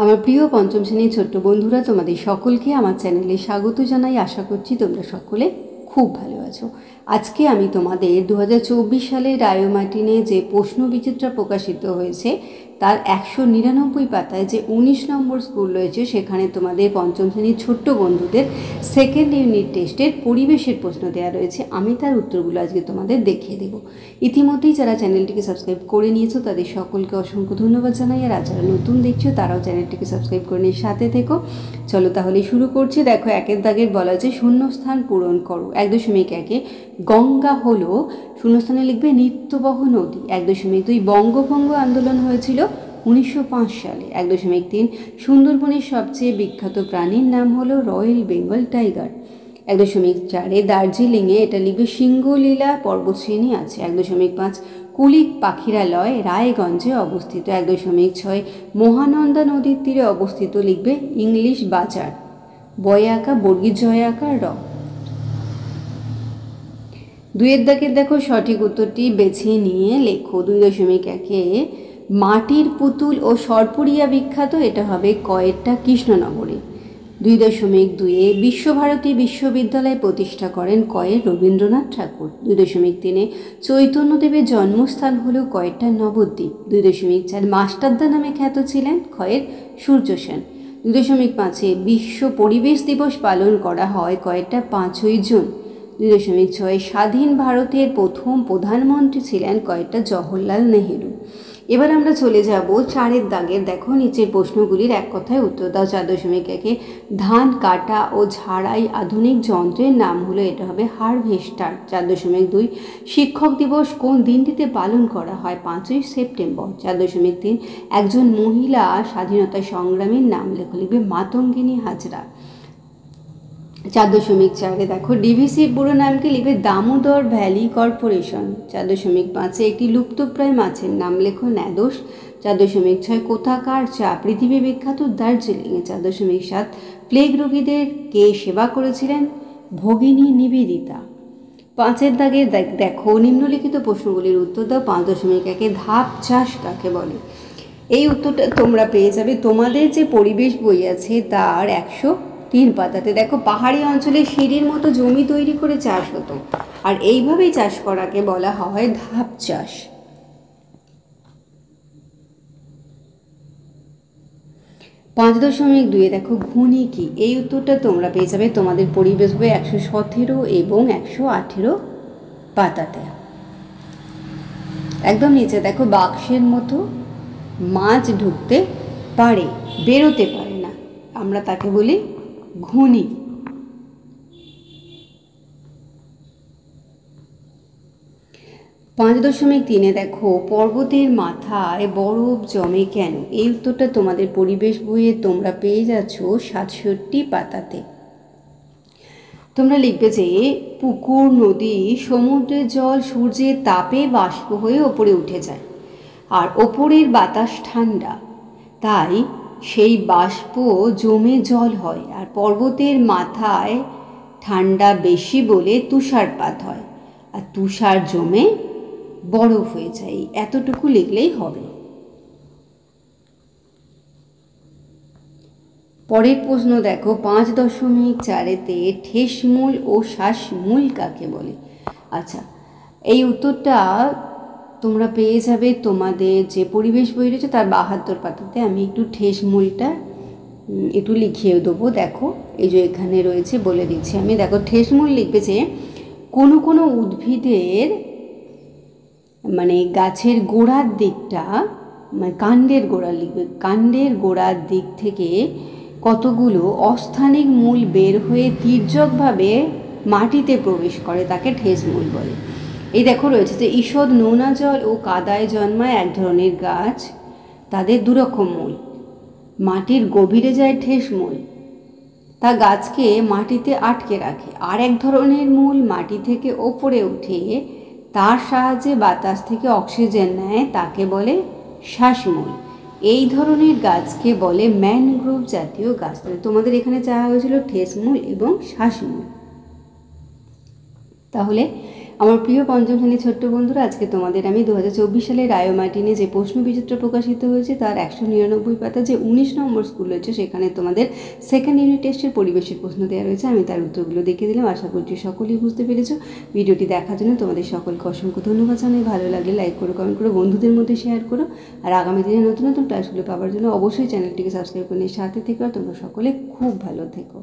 আমার প্রিয় পঞ্চম শ্রেণীর ছোট্ট বন্ধুরা, তোমাদের সকলকে আমার চ্যানেলে স্বাগত জানাই। আশা করছি তোমরা সকলে খুব ভালো আছো। আজকে আমি তোমাদের 2024 সালে রায়োমার্টিনে যে প্রশ্ন বিচিত্রা প্রকাশিত হয়েছে তার 199 পাতায় যে 19 নম্বর স্কুল রয়েছে, সেখানে তোমাদের পঞ্চম শ্রেণীর ছোট্ট বন্ধুদের সেকেন্ড ইউনিট টেস্টের পরিবেশের প্রশ্ন দেওয়া রয়েছে। আমি তার উত্তরগুলো আজকে তোমাদের দেখিয়ে দেব। ইতিমধ্যেই যারা চ্যানেলটিকে সাবস্ক্রাইব করে নিয়েছো তাদের সকলকে অসংখ্য ধন্যবাদ জানাই, আর যারা নতুন দেখছো তারাও চ্যানেলটিকে সাবস্ক্রাইব করে নিয়ে সাথে থেকো। চলো তাহলে শুরু করছি। দেখো, একের দাগের বলা আছে শূন্যস্থান পূরণ করো। 1.1 গঙ্গা হলো, শূন্যস্থানে লিখবে নিত্যবহ নদী। 1.2 বঙ্গভঙ্গ আন্দোলন হয়েছিল 1905 সালে। 1.3 সুন্দরবনের সবচেয়ে বিখ্যাত প্রাণীর নাম হলো রয়্যাল বেঙ্গল টাইগার। 1.4 দার্জিলিংয়ে এটা লিখবে সিংহলীলা পর্বতশ্রেণী আছে। 1.5 কুলিক পাখিরালয় রায়গঞ্জে অবস্থিত। 1.6 মহানন্দা নদীর তীরে অবস্থিত, লিখবে ইংলিশ বাজার। বয়াকা বর্গীর জয়াকার র। 2 দাগের দেখো সঠিক উত্তরটি বেছে নিয়ে লেখো। 2.1 মাটির পুতুল ও সরপুরিয়া বিখ্যাত, এটা হবে কয়েরটা কৃষ্ণনগরে। 2.2 বিশ্বভারতী বিশ্ববিদ্যালয় প্রতিষ্ঠা করেন কয়ের রবীন্দ্রনাথ ঠাকুর। 2.3 চৈতন্যদেবের জন্মস্থান হলো কয়েরটা নবদ্বীপ। 2.4 মাস্টারদা নামে খ্যাত ছিলেন কয়ের সূর্য সেন। 2.5 বিশ্ব পরিবেশ দিবস পালন করা হয় কয়েরটা 5ই জুন। 2.6 স্বাধীন ভারতের প্রথম প্রধানমন্ত্রী ছিলেন কয়েকটা জওহরলাল নেহেরু। এবার আমরা চলে যাব 4 দাগের। দেখো, নিচের প্রশ্নগুলির এক কথায় উত্তর দাও। 4.1 ধান কাটা ও ঝাড়াই আধুনিক যন্ত্রের নাম হলো, এটা হবে হারভেস্টার। 4.2 শিক্ষক দিবস কোন দিনটিতে পালন করা হয়? 5ই সেপ্টেম্বর। 4.3 একজন মহিলা স্বাধীনতা সংগ্রামীর নাম লেখো, লিখবে মাতঙ্গিনী হাজরা। 4.4 দেখো ডিভিসির পুরো নামকে লিখবে দামোদর ভ্যালি কর্পোরেশন। 4.5 একটি লুপ্তপ্রায় মাছের নাম লেখো ন্যাদোস। 4.6 কোথাকার চা পৃথিবী বিখ্যাত? দার্জিলিংয়ে। 4.7 প্লেগ রোগীদের কে সেবা করেছিলেন? ভগিনী নিবেদিতা। 5 দাগের দেখো নিম্নলিখিত প্রশ্নগুলির উত্তর দাও। 5.1 ধাপ চাষ কাকে বলে? এই উত্তরটা তোমরা পেয়ে যাবে তোমাদের যে পরিবেশ বই আছে তার 103 পাতাতে। দেখো, পাহাড়ি অঞ্চলে সিঁড়ির মতো জমি তৈরি করে চাষ হতো, আর এইভাবেই চাষ করাকে বলা হয় ধাপ চাষ। 5.2 দেখো ঘূর্ণি কি? এই উত্তরটা তোমরা পেয়ে যাবে তোমাদের পরিবেশ বই 117 এবং 118 পাতাতে। একদম নিচে দেখো বাক্সের মতো মাছ ঢুকতে পারে, বেরোতে পারে না, আমরা তাকে বলি ঘূর্ণি। 5.3 দেখো পর্বতের মাথায় বরফ জমে কেন? এই উত্তরটা তোমাদের পরিবেশ বইয়ে তোমরা পেয়ে যাচ্ছ 67 পাতাতে। তোমরা লিখবে যে পুকুর, নদী, সমুদ্রের জল সূর্যের তাপে বাষ্প হয়ে ওপরে উঠে যায়, আর ওপরের বাতাস ঠান্ডা, তাই সেই বাষ্প জমে জল হয়। আর পর্বতের মাথায় ঠান্ডা বেশি বলে তুষারপাত হয়, আর তুষার জমে বরফ হয়ে যায়। এতটুকু লিখলেই হবে। পরের প্রশ্ন দেখো 5.4 ঠেসমূল ও শ্বাসমূল কাকে বলে? আচ্ছা, এই উত্তরটা তোমরা পেয়ে যাবে তোমাদের যে পরিবেশ বই রয়েছে তার 72 পাতাতে। আমি একটু ঠেসমূলটা একটু লিখিয়ে দেবো। দেখো, এই যে এখানে রয়েছে, বলে দিচ্ছি আমি। দেখো, ঠেসমূল লিখবে যে কোনো কোনো উদ্ভিদের মানে গাছের গোড়ার দিকটা, মানে কাণ্ডের গোড়া লিখবে, কাণ্ডের গোড়ার দিক থেকে কতগুলো অস্থানিক মূল বের হয়ে তির্যকভাবে মাটিতে প্রবেশ করে, তাকে ঠেসমূল বলে। এই দেখো রয়েছে যে ঈষৎ নোনা জল ও কাদায় জন্মায় এক ধরনের গাছ, তাদের দুরকম মূল। মাটির গভীরে যায় ঠেসমূল, তা গাছকে মাটিতে আটকে রাখে। আর এক ধরনের মূল মাটি থেকে ওপরে উঠে তার সাহায্যে বাতাস থেকে অক্সিজেন নেয়, তাকে বলে শ্বাসমূল। এই ধরনের গাছকে বলে ম্যানগ্রোভ জাতীয় গাছ। তোমাদের এখানে চাওয়া হয়েছিল ঠেসমূল এবং শ্বাসমূল। তাহলে আমার প্রিয় পঞ্চম শ্রেণীর ছোট্ট বন্ধুরা, আজকে তোমাদের আমি 2024 সালে রায়োমার্টিনে যে প্রশ্নবিচিত্র প্রকাশিত হয়েছে তার 199 পাতা যে 19 নম্বর স্কুল রয়েছে সেখানে তোমাদের সেকেন্ড ইউনিট টেস্টের পরিবেশের প্রশ্ন দেওয়া রয়েছে। আমি তার উত্তরগুলো দেখিয়ে দিলাম, আশা করছি সকলেই বুঝতে পেরেছো। ভিডিওটি দেখার জন্য তোমাদের সকলকে অসংখ্য ধন্যবাদ জানাই। ভালো লাগলে লাইক করো, কমেন্ট করো, বন্ধুদের মধ্যে শেয়ার করো। আর আগামী দিনে নতুন নতুন ক্লাসগুলো পাওয়ার জন্য অবশ্যই চ্যানেলটিকে সাবস্ক্রাইব করে নিয়ে সাথে থেকো। আর তোমরা সকলে খুব ভালো থেকো।